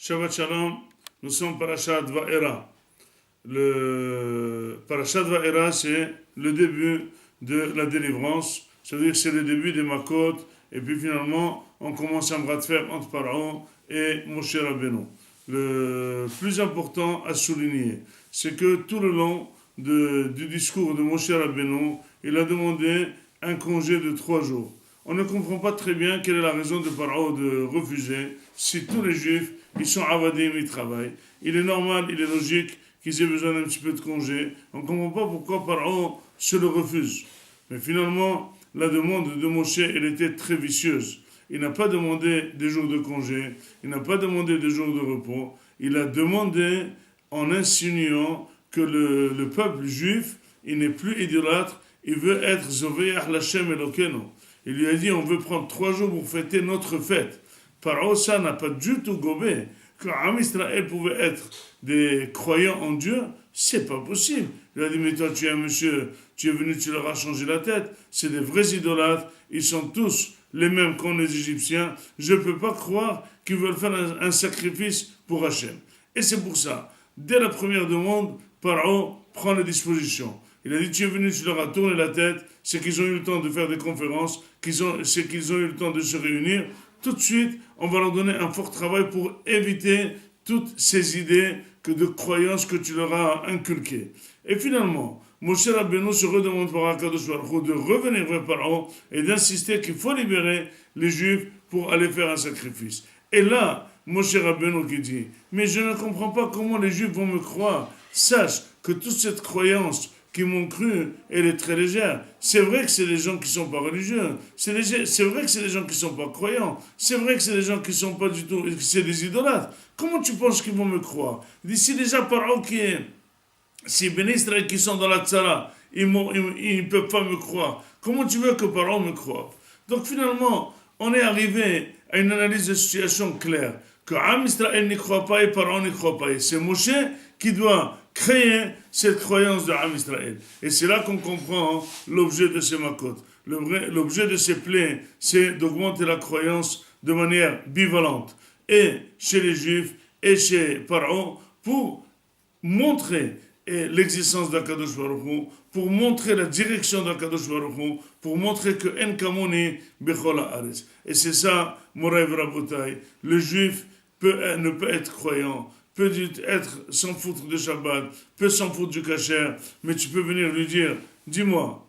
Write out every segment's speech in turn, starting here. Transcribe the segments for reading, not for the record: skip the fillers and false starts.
Shabbat Shalom, nous sommes Parashat Va'era. Le Parashat Va'era, c'est le début de la délivrance, c'est-à-dire que c'est le début des Makot, et puis finalement, on commence un bras de fer entre Pharaon et Moshe Rabbeinu. Le plus important à souligner, c'est que tout le long du discours de Moshe Rabbeinu, il a demandé un congé de 3 jours. On ne comprend pas très bien quelle est la raison de Pharaon de refuser. Si tous les juifs, ils sont avadim, ils travaillent. Il est normal, il est logique qu'ils aient besoin d'un petit peu de congé. On ne comprend pas pourquoi Pharaon se le refuse. Mais finalement, la demande de Moshe, elle était très vicieuse. Il n'a pas demandé des jours de congé, il n'a pas demandé des jours de repos. Il a demandé en insinuant que le peuple juif, il n'est plus idolâtre, il veut être Zoveach Lachem Elokenu. Il lui a dit, on veut prendre 3 jours pour fêter notre fête. Pharaon, ça n'a pas du tout gobé. Que Am Israël pouvait être des croyants en Dieu, c'est pas possible. Il a dit, mais toi, tu es un monsieur, tu es venu, tu leur as changé la tête. C'est des vrais idolâtres. Ils sont tous les mêmes qu'ont les Égyptiens. Je ne peux pas croire qu'ils veulent faire un sacrifice pour Hachem. Et c'est pour ça, dès la première demande, Pharaon prend les dispositions. Il a dit, tu es venu, tu leur as tourné la tête, c'est qu'ils ont eu le temps de faire des conférences, c'est qu'ils ont eu le temps de se réunir. Tout de suite, on va leur donner un fort travail pour éviter toutes ces idées de croyances que tu leur as inculquées. Et finalement, Moshe Rabbeinu se redemande par Akadosh Baruch Hu de revenir vers Pharaon et d'insister qu'il faut libérer les Juifs pour aller faire un sacrifice. Et là, Moshe Rabbeinu qui dit, mais je ne comprends pas comment les Juifs vont me croire. Sache que toute cette croyance qui m'ont cru, elle est très légère. C'est vrai que c'est des gens qui ne sont pas religieux. C'est vrai que c'est des gens qui ne sont pas croyants. C'est vrai que c'est des gens qui ne sont pas du tout... C'est des idolâtres. Comment tu penses qu'ils vont me croire? D'ici déjà Pharaon qui est... Si Ben Israël qui sont dans la tzara, ils ne peuvent pas me croire. Comment tu veux que Pharaon me croie? Donc finalement, on est arrivé à une analyse de situation claire. Que Am Israël n'y croit pas et Pharaon n'y croit pas. Et c'est Moshe qui doit créer cette croyance de Am Israël. Et c'est là qu'on comprend l'objet de ces makot. L'objet de ces plaies, c'est d'augmenter la croyance de manière bivalente. Et chez les Juifs et chez Pharaon, pour montrer l'existence d'Akadosh Baruch Hu, pour montrer la direction d'Akadosh Baruch Hu, pour montrer que En Kamoni Bechol Haaretz. Et c'est ça, Moraï Rabotai. Le Juif ne peut être croyant, peut être s'en foutre de Shabbat, peut s'en foutre du kasher, mais tu peux venir lui dire, dis-moi,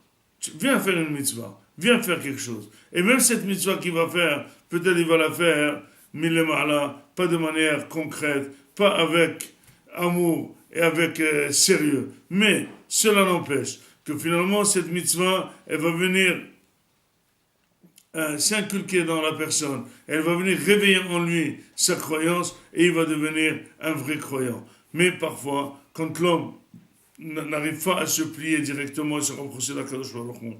viens faire une mitzvah, viens faire quelque chose. Et même cette mitzvah qu'il va faire, peut-être il va la faire, millema'ala, pas de manière concrète, pas avec amour et avec sérieux. Mais cela n'empêche que finalement cette mitzvah, elle va venir s'inculquer dans la personne. Elle va venir réveiller en lui sa croyance et il va devenir un vrai croyant. Mais parfois, quand l'homme n'arrive pas à se plier directement et se rapprocher d'Akadosh Baruch Hu,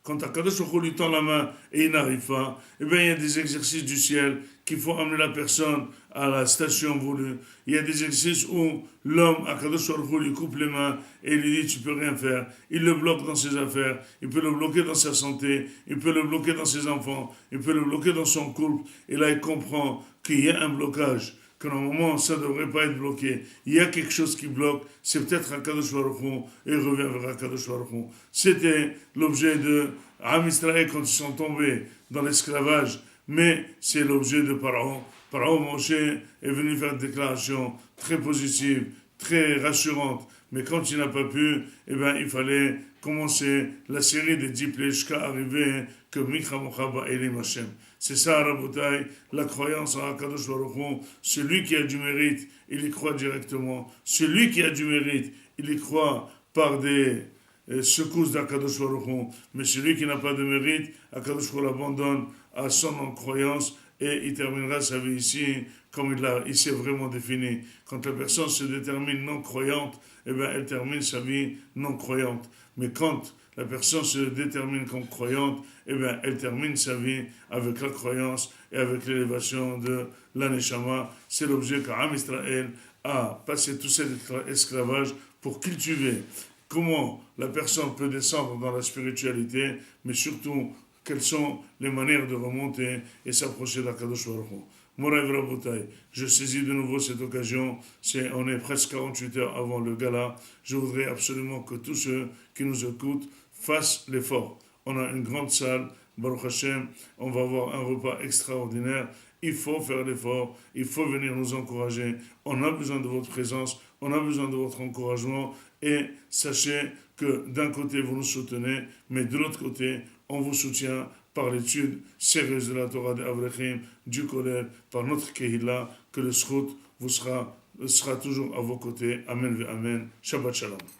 quand Akadosh Baruch Hu lui tend la main et il n'arrive pas, eh bien il y a des exercices du ciel qu'il faut amener la personne à la station voulue. Il y a des exercices où l'homme, Akadosh Baruch Hu, lui coupe les mains et il lui dit tu peux rien faire. Il le bloque dans ses affaires, il peut le bloquer dans sa santé, il peut le bloquer dans ses enfants, il peut le bloquer dans son couple. Et là il comprend qu'il y a un blocage, que normalement ça ne devrait pas être bloqué. Il y a quelque chose qui bloque, c'est peut-être Akadosh Baruch Hu, et il revient vers Akadosh Baruch Hu. C'était l'objet de Am Israël quand ils sont tombés dans l'esclavage, mais c'est l'objet de Pharaon. Pharaon Moshe est venu faire une déclaration très positive, très rassurante, mais quand il n'a pas pu, eh bien, il fallait commencer la série des 10 plaies jusqu'à arriver que Mikra Mochaba Elim Hashem. C'est ça, Rabotai, la croyance en Akadosh Baruch Hu. Celui qui a du mérite, il y croit directement. Celui qui a du mérite, il y croit par des secousses d'Akadosh Baruch Hu. Mais celui qui n'a pas de mérite, Akadosh Baruch Hu l'abandonne à son non-croyance et il terminera sa vie ici comme il s'est vraiment défini. Quand la personne se détermine non-croyante, eh bien, elle termine sa vie non-croyante. Mais quand la personne se détermine comme croyante, eh bien, elle termine sa vie avec la croyance et avec l'élévation de l'Aneshama. C'est l'objet qu'Am Israël a passé tout cet esclavage pour cultiver comment la personne peut descendre dans la spiritualité, mais surtout quelles sont les manières de remonter et s'approcher d'Akadosh Baruch Hu. Moraï Rabotai, je saisis de nouveau cette occasion. On est presque 48 heures avant le gala. Je voudrais absolument que tous ceux qui nous écoutent fassent l'effort. On a une grande salle, Baruch Hashem, on va avoir un repas extraordinaire. Il faut faire l'effort, il faut venir nous encourager. On a besoin de votre présence, on a besoin de votre encouragement. Et sachez que d'un côté, vous nous soutenez, mais de l'autre côté, on vous soutient par l'étude sérieuse de la Torah d'Avrechim, du Kollel, par notre Kehillah, que le Srout sera toujours à vos côtés. Amen ve Amen. Shabbat Shalom.